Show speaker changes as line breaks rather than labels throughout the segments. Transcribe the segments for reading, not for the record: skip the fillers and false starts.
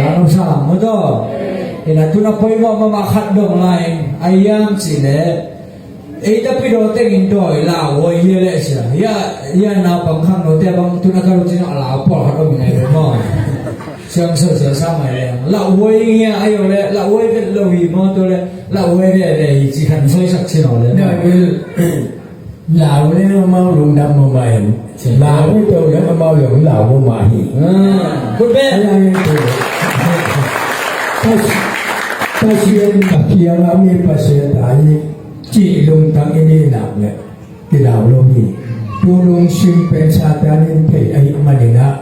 Ano sa mo to? Ina tu na po mo mamakhat dong lain ayam sile. Tapi dote indo la wo yele sia. Ya na bangkhang dote bang tu na karu jin ala por ha do ngai mo. Siang so sia sama le. La wo yin ya ayo le la wo ke lo yi mo to le la wo ke le ji kan so sak chi no le.
Lão đấy nó mau lùng đâm mà mày lão với tôi nó mau lùng lão của mày
Good bad.
Ta xuyên tập kia là mi phát hiện tại chỉ lùng thằng cái này nào nhỉ cái lão lùng gì tu lùng xuyên bên xa ta nên thấy ấy mà đi na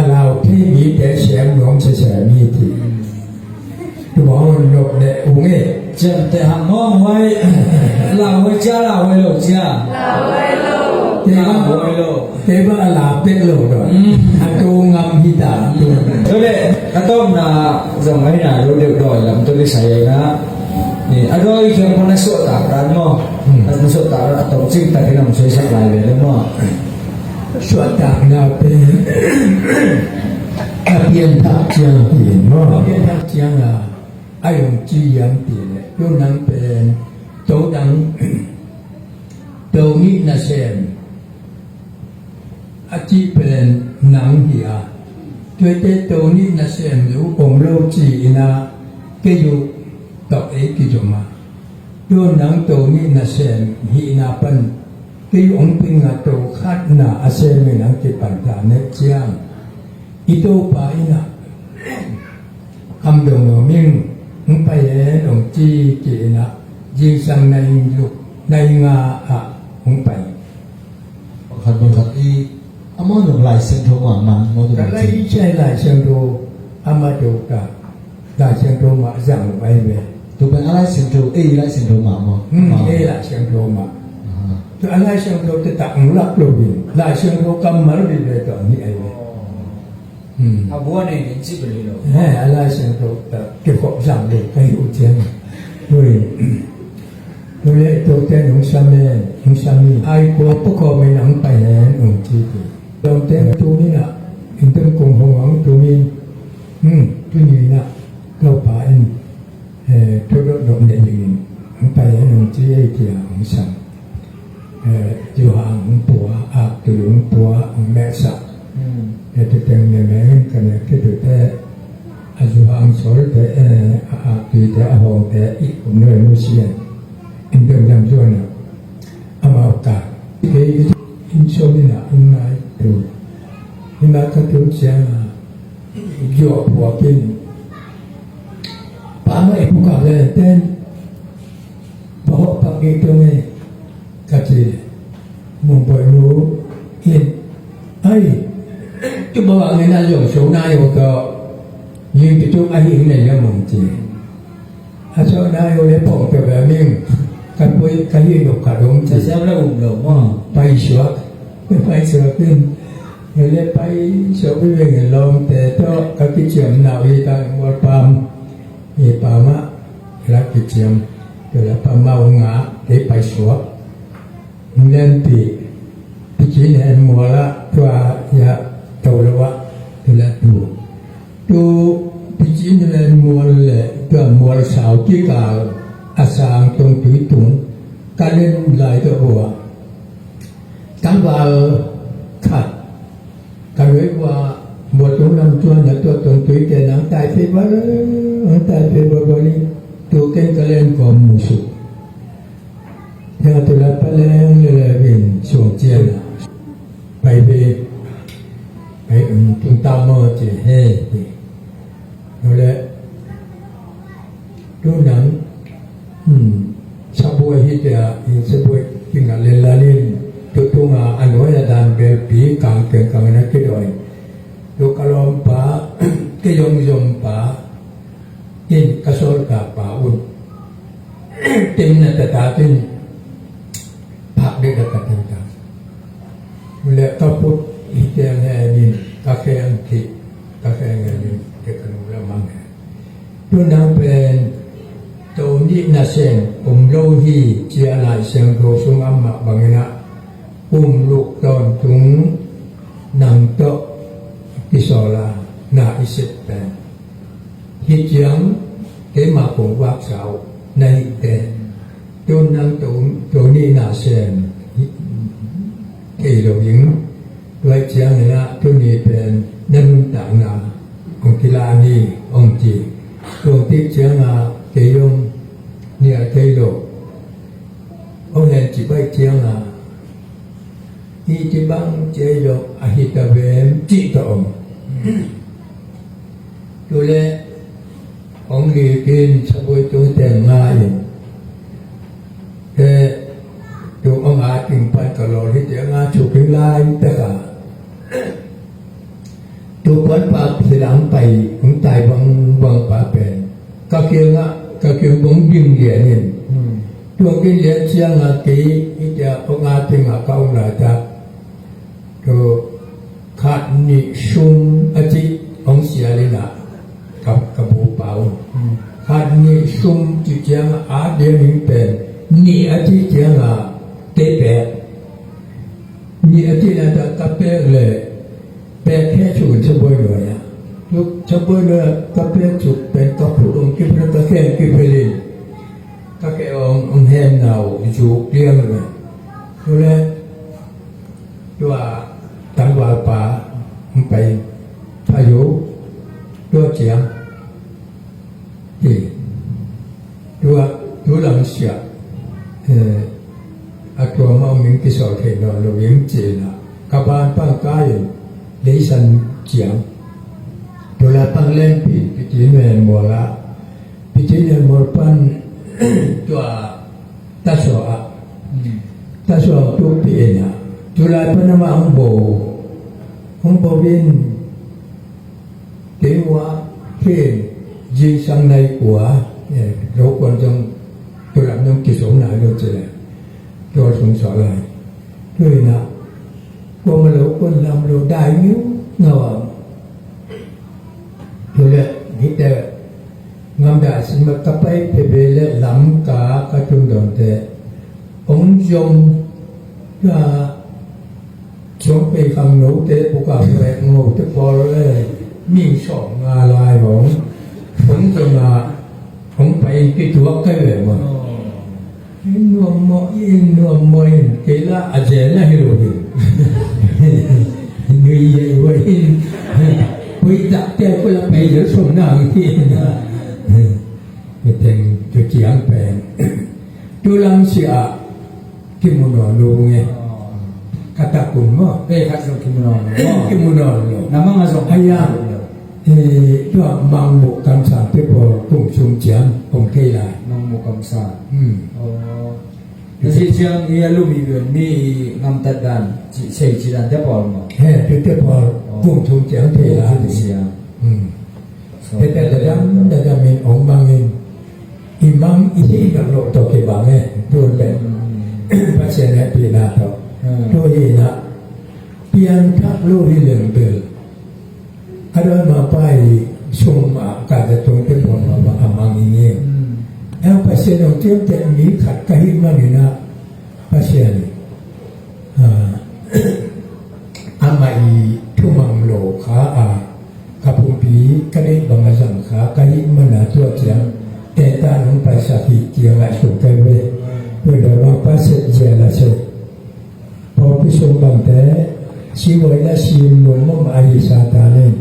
lão thấy bị để xem nhóm sẽ mi thì tôi bảo lục để uống ấy
Chân te hàng ngon hoài là hoài cha là hoài lẩu cha là hoài lẩu
thế mà là biết lẩu rồi anh tu ngâm hi ta
thôi đấy cái tôm là dòng ấy là đồ đều đòi làm tôi đi xài na thì ở đây khi con nó sốt tả ra nó sốt tả ra tổng chính tại cái nằm chơi sạch lại về đúng không
sốt tả nào bên biên tháp chiang tiền nó biên tháp chiang là ai dùng chi yang tiền yo nang bên tổ đăng tổ nghĩ là xem chi bên nang hia chơi tết tổ nghĩ là xem nếu ông lâu chỉ na cái dù đọc ấy cái chỗ mà yo nang tổ nghĩ là xem hi na bên cái ông pin là tổ khác na xem mình nang cái bản thảo này chiang itu pa ina cầm đồng ở miếng không phải là đồng chi chỉ là di sang này lục này nga không phải
khát bông khát y amo dùng lại sen thô mà nó dùng
cái này chơi lại sen thô amado cả lại sen thô mà rằng vậy về
tụi bên lại sen thô y lại sen thô mà
y lại sen thô mà tụi anh lại sen thô tự tặng lắc rồi lại sen thô cầm mở đi về tận như vậy
bữa này đến chỉ beli rồi.
Allah xem tôi cái cuộc rằng được cái hữu tiền tôi lấy tôi tên ông Sami ai có bất cứ mình nắm bài này ông chỉ thì đồng tên tôi ní là hình tượng cùng hồng ông tôi ní tôi nghĩ là lâu bài tôi đã động đến những ông bài này ông chỉ thì ông Sam dù hàng ông bùa từ ông bùa ông mẹ sạ itu tengah kerana kita ajuang soal kita ahong ikut manusia itu yang jual amauta ini insomnia unai tu ini kata siapa jual buatin pamer buka lenten bawa pakai tu ni kacil membuat lu ai chứ bao bạn người ta dùng số này hoặc nhưng cái chỗ ai hiện này là mong chỉ số này ở đây phòng trở về mình cái gì được cả đúng
Chỉ xem là ủng đầu mà
bay sửa bên người lấy bay sửa bên người làm để cho các cái chuyện nào đi ta mua pam thì pam á là cái chuyện rồi là pam mau ngã để bay sửa nên thì chỉ là mua là qua ya tàu lúa thì là tu chỉ là mua là cái mua sào chỉ cả sang trong túi tùng cái lên lại đó bộ cái vào khát cái đấy qua một chỗ năm chuan là tôi trong túi cái nắng tai phê bớt đi tu cái lên còn một số theo tôi là phải lên là biển xuống chiên phải về chúng ta mơ chỉ hè rồi đấy lúcนั้นsebuah hidayah sebuah tinggal lelanin tutunga anu ya dan bebi kang na kidoi do kalompa kejong pa in kasor ka pa un tim na tatatin pak de katatin ka mula kaput hidayah ni kakek angki kakek ni dekat ulama tu nang pen tổ ni na sen lâu hi chia lại sen đồ sung âm mà bằng na lục đòn chúng nang to kisola na isip pen hi chiang ke ma ko wak sao nei te tôn năng tu ni na sen ke lo ying lai chiang na tu ni pen nan ta na ông kila ni ông chi ông tiếp chiang a ke yong nia ke lo ông hẹn chỉ bay chiang a hi chỉ bang chế lo a hi ta ve chỉ to ông tu le ông đi kinh sa bôi tu tiền ngay thế tu ông ai kinh pan cả lor hi tiền ngay chụp kinh lai tất cả tu quan pháp thì làm bay ông tài bằng bằng pháp bền các kia bóng bìm liền nhìn tu kinh liền chiang là kỹ hi tiền ông ai kinh à cao là ta tu khát ni sum aji ông xia lên làกับบูเปาขาดนี่ซุ่มจิเจียงอาเดียมิเป็นนี่อาทิเจียงอาเตะแปะนี่อาทินั่นตะเปะเลยแปะแค่ชุนชบวยเลยอ่ะลูกชบวยเลยตะเปะจุดเป็นตะผูองกิบแล้วตะแค่กิบไปเลยตะแค่องแฮมนาวจุกเลี้ยงเลยดูแลตัวตังวาป่าไปพายุตัวเจียงตัวหลังเสียตัวมามิงกิสอเทนเราเลี้ยงเจนะกับบ้านปังกายเลยสันเจียงตัวละปังเล่นปีจีนเมืองมัวละปีจีนเมืองมัวปันตัวตาสวะตัวปีนะตัวละปันมาองโบวินเทวะเทยิงสังในหัวเราควรจะตัวรับน้องกิจสมนาเราจะตัวสงสารอะไรด้วยนะพวกมันเราควรทำเราได้ยิ้วเงาตัวเล็กนิดเดียวงามได้สิมันก็ไปเบลเล่ล้ำกากระตุ้นโดนเตะองยมก็ชงไปคำโน้ตเตะพวกเราแรงโง่จะพอเลยมิ่งสองงาลายผมจะมาผมไปที่ตัวก็เลยว่านัวมอยเกล้าอาเจน่าฮิโร่ดิเงยใหญ่ไว้ไปจับแก้ก็ยังไปเยอะส่งหน้าที่นะเป็นตัวเจียงแปลงตัวลังเสียกิโมโนลูไงคาตากุนมั้ง
คัตโกิโมโน
กิโมโนลู
น้ำมันก็ส่ง
พยายามตัวมังบุกำสาที่พอปุ่งชุมเจียงผมเคยได้
มังมุกำสาที่เชียงยี่ลูกมีเงินมีงามตัดดันเสียจีดันจะพอมั้ง
ที่พอปุ่งชุมเจียงเคยได้
เสีย
แต่จะมีองค์บางเองอิมังอีกับโลตกเก็บบางเนี่ยดูเป็นพระเจ้าเนี่ยปีนาเขาดูดีนะเพียงทักลูกที่เหลืองเดือดถ้าเรามาไปชมการจะตรงเป็นผลมาอามังอย่างนี้แล้วพระเจ้าเราเตรียมแต่มีขัดกันมาหนึ่งนะพระเจ้าอามาอีทุ่มังโลขาขับปีก็ได้บังอาจังขากันมาหนาตัวเจียงแต่ตาลงไปสักทีเจียงอะไรสุดใจเว้ยเพื่อเราว่าพระเจ้าเจริญสุดพอพิสูจน์บางแต่ชีวิตและชีวิตหนุ่มมั่งอายุสาตาเนี่ย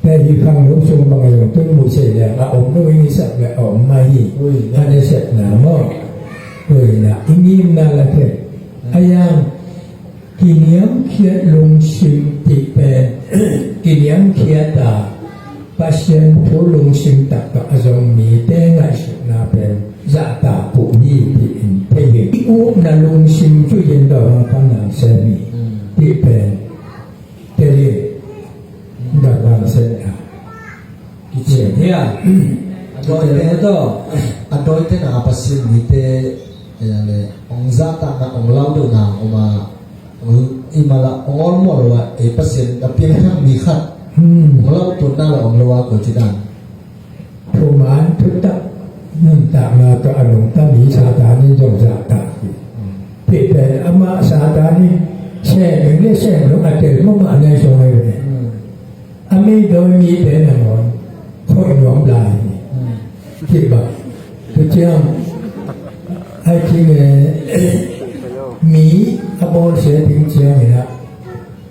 แต่ที่ข้างหนุ่มชมบางอย่างต้นมุเสกเนี่ยมาอมด้วยนิสัยแบบอมมาอีถ้าได้เสร็จหนามั่งเลยนะอินิมนาละเถอะอายังกินยำเขียดลงชิมติเป็นกินยำเขียดตาปัจเจนผู้ลงชิมตักก็อาจจะมีแต่ไงสุดนาเป็นจะตาผู้ยี่ปีอินเพียงอุ้มนั่งลงชิมช่วยยันดอกพังหนังเซมีที่เป็นเตลีดอกพังเซน่ะ
กิจเนี่ยโดยเรื่องต่อโดยที่น่าปัจจุบันนี้อย่างเลยองค์จัตตาองค์เล่าดูนะออกมาอิมาละองค์มอลว่าปัจจุบันเพียงแค่มีขัดองค์เล่าตัวนั่นแหละองค์เล่าว่าคนที่นั่น
ผู้หมายทุกตักนั่นต่างมาตัวอารมณ์ตั้งมีสาธารณิยมสาธารณิเพื่อเป็นอามาสาธารณิแช่หนึ่งเนี่ยแช่หนึ่งอาจจะมั่งอะไรส่งอะไรเนี่ย อเมโดยมีเป็นหนอนค่อยหนอมลายที่แบบตัวเจ้าไอ้ที่มีอบอลเสียถึงเจ้าเนี่ยนะ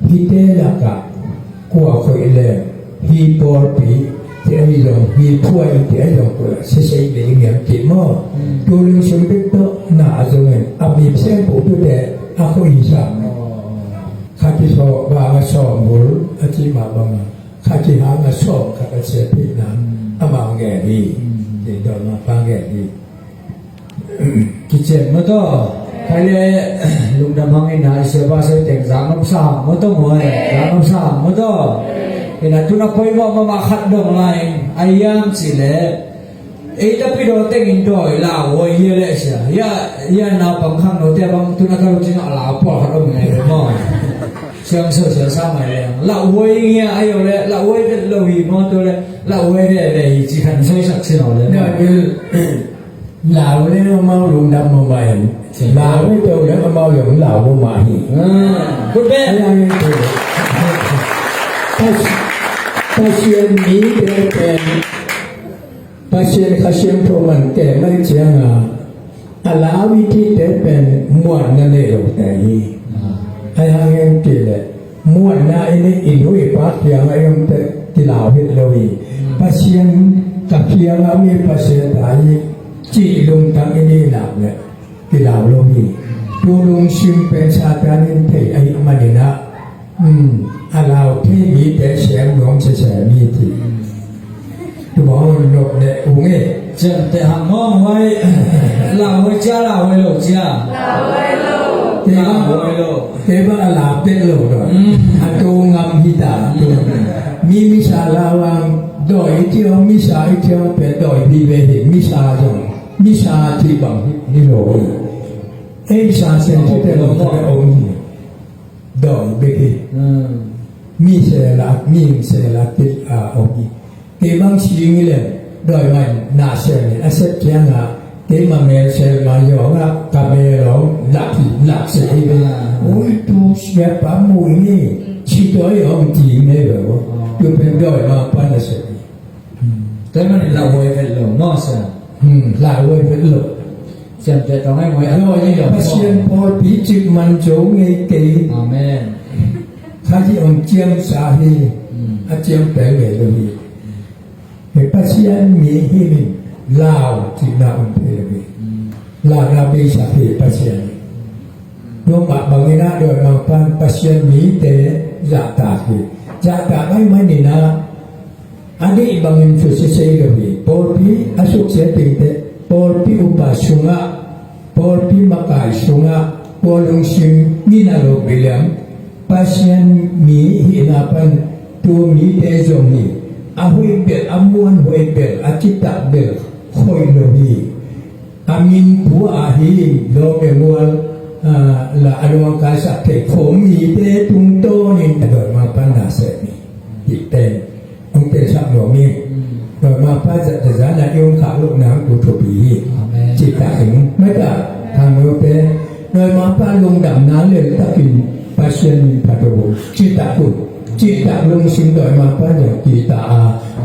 พี่เต้ละกะกัวค่อยเลยพี่ปอปีที่ไอ้ลงพี่พ่วยที่ไอ้ลงก็เสียเป็นอย่างจีมอตัวลุงชมเป็นตัวหน้าจงเองอามีเส้นผมตัวแต่อาคุยสามข้าที่ชอบบางชอบบุรุษอาชีพมาบางข้าที่หางชอบข้าก็เสียพี่นั้นอามาแก่ดีเดี๋ยวมาฟังแก่ดี
กิจมันก็ใครเลยลุงดำพังไอ้นายเสียบ้าเสียแต่งสามน้ำสามมันต้องหัวสามน้ำสามมันก็เห็นทุนพอยว่ามาขัดดงไลน์ไอ้ยามสิเล่ไอ้ตะพิโดเต็งอินโดยลาวโวยเยอะเสียยานาบางครั้งโนเตบางทุนก็รู้จักลาวพอขัดดงไงมั้งเสียงเสือเสียงสามอะไรลาวโวยเงี้ยไอ้เอาเลยลาวโวยเป็นลาวีมันตัวเลยลาวโวยเนี่ยเลยจีคันใช้สักเสียงเลย
เนี่ยคือลาวเนี่ยมาลุงดำมาใหม่ลาวไม่เจอแล้วมาอย่างลาวมาหี
คุณเบ้
อะไรเนี่ยคือถ้าเชียนนี้เป็นถ้าเชียนข้าเชียนโทมันแก่ไม่เชียงอ่ะลาวิธีเป็นม้วนนั่นเองแต่ยี่ไอ้ห่างยังกี่เลยม้วนน่ะไอ้นี่อินหุยปากอย่างไอ้ยังแต่ที่ลาวเห็นเลยถ้าเชียนกับเชียงมีภาษาไทยจีลงตั้งอันนี้หนักเนี่ยที่เราลงนี่ดูลงชิมเป็นชาตินินเทไอ้มันนี่นะอาเราที่มีแต่เสียงหลวงเฉยๆมีที่ตัวบอกว่าหลบเนี่ยอุ้งเอ๋
เจ้าแต่หางมองไว้ลาวไว้จ้าลาวไว้โลกจ้าลาวไว้โลก
เทวะลาเป็นโลกด้วยอันตัวงามฮิตามีมิชาลาวังดอยเที่ยวมิชาเที่ยวเป็นดอยดีเวหิมิชาจงมิชาที่บังนี่โลกเอชาเซนที่เป็นโลกเป็นองค์ดอยเบกิมีเสลักมีเสลักที่องค์เกี่ยบังชิงเลยดอยมันนาเซนอาศัยเกี่ยงเกี่ยมาเมลเซลมาโยงกาเมลองหลักเสียไปโอ้ยตัวเสียปั๊มมือนี่ชิดอยองจีเนี่ยแบบว่าอยู่เป็นดอยมาปั้นเสีย
แต่มันลาวไว้เป็นโลกนอกเสีย
ลาเว้ยเป็นหลบ
เจ้าแต่ต้องให้ไว้
แล้วยังพระเชียนพอปีจิตมันโจงไงเกย
อาเมน
ข้าที่องเจียมสาเหอาเจียมแปลงเลยเลยเห็นพระเชียนมีให้มีลาวที่นาอุเพลีลาวนาบีสาเหพระเชียนดวงบาบางนาโดยบางปันพระเชียนมีแต่ยาตาคือจาตาไม่นี่นะอันนี้บางอย่างสุดเสียเลยพอปีอาสุเสียติงเตพอปีอุปสุงะพอปีมากายสุงะพอลงชิมมีนาโรบิลัมพระเชียนมีหินาปันตัวมีแต่จงนี้อาหุยเบลอามวนหุยเบลอาจิตตเบลคอยโลบีอามินผัวอาฮีโลเบมัวละอนุวังกาสักเทขมีแต่ตุงโตนี่โดยมาปันนาเสนีติเตองค์เป็นสักหน่วงนี้โดยมาปันจะจะนาโยงขาลูกน้ำกุศลีจิตตาถึงไม่ได้ทางโลเปโดยมาปันลงดำน้ำเลยตะกินปัจเจมีปัตบุจิตตากุจิตตาลงสิงโดยมาปันอย่างจิตตา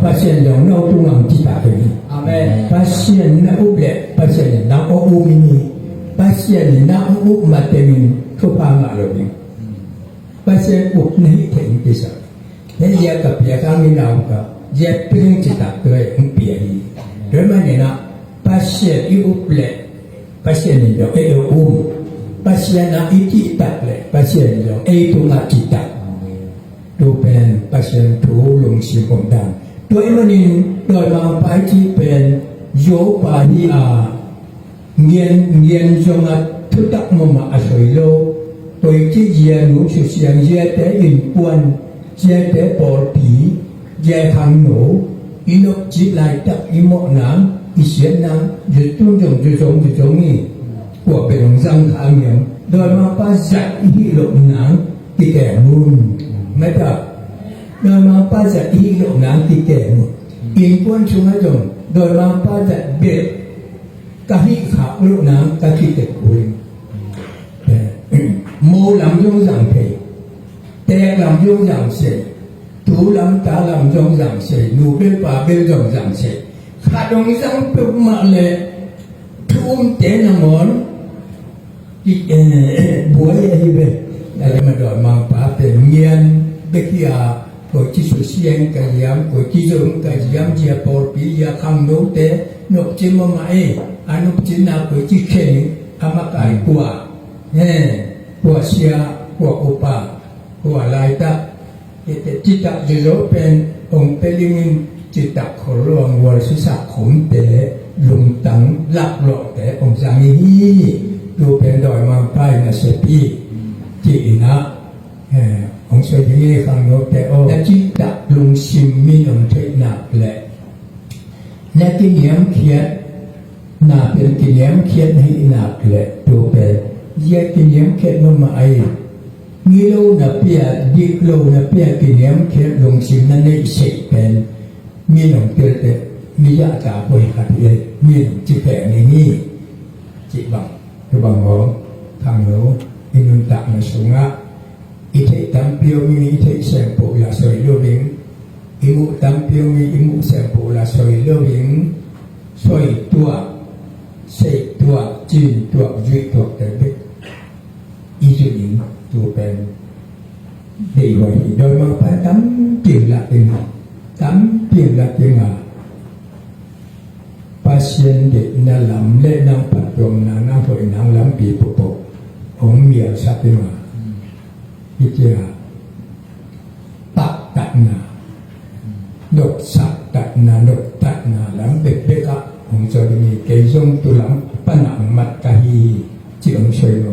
ปัจเจอย่างนอกตุงังจิตตาถึง
อาเมน
ปัจเจนอุเบะปัจเจนนาโออุมินีปัจเจนนาอุมาเตมินทุพางาโลบิปัจเจอุปนิเทงกิสเนี่ยยากับยาคามินาวกับยาพิงจิตตาตัวเองเปียรีโดยมันเนี่ยนะปัจเจอุเบะปัจเจนเดียวเออุมปัจเจนาอิจิตตะเลยปัจเจนเดียวเอตุงาจิตตะดูเป็นปัจเจนทูลงสิบองดังตัวเองมันนี่โดยมาไปที่เป็นโยปานีอาเงียนจงอัทุตักมุมาอสวยโลตัวที่เยียนุสุเสียงเยียแต่อินปวนเยียแต่ปอดผีเยียทางหนูอินกจิตไหลตักอิโมน้ำอิเสียน้ำจุดตุ้งจงนี่พวกเป็นของสังขารเนี่ยโดยมาปัสสักอิหลบน้ำที่แก่มุนไม่ได้โดยมาปัสสักอิหลบน้ำที่แก่มุนอินปวนชุนจงโดยมาปัสสักเบ็ดกะฮิขาลูกน้ำกะฮิเต็กคุยโมลำยงสังเพแต่ลำยงสังเส土人打人中上谁，路边把边中上谁，卡中上不嘛嘞，土点那么，不会一呗，那就嘛多嘛把点面，别去啊。có chỉ số siêng cái giám có chỉ số cái giám chỉ bảo bị ya khang nô tế nộp chỉ mà mày anh nộp chỉ nào có chỉ khen ama cái quả quả xia quả opa quả lai ta cái chỉ ta dữ bên ông bên linh chỉ ta khổ lòng quả sự sạc khốn tế lùng tắng lạc lộ tế ông giang hiดูเป็นดอยมาไปนะเสพีจีนะông sẽ thấy khang nô tế ô đã chỉ ta lùng sim mi ông thấy nạp lệ nè cái niệm khiết nạpเป็นcái niệm khiếtให้nạp lệดูเป็นgiờ cái niệm khiết nó mà ai nghĩ lâu nạp bia đi lâu nạp bia cái niệm khiết lùng simนั่นได้เสกเป็นมีหลงเกิดแต่มียาตาป่วยขัดเลยมีหลงจิตแผลในนี่จิตบังคือบางหงทางโน้อินุนตะมาสุงะอิเทตัมเปียวมีอิเทแสงปุลาสอยโลวิงอิมุตัมเปียวมีอิมุแสงปุลาสอยโลวิงสอยตัวเสกตัวจีนตัวยุยตัวแต่เด็กอีจุยิงตัวเป็นดีกว่าโดยมาไปตั้มเกี่ยวละเองตั้มเกี่ยวละเองpasien di dalam lenang patung nang po nang lampi popo ong mia sapima Ija tak takna dok sak takna dok takna lam bek beka ong so demi kezong tulang panang mat kahi ci ong soy no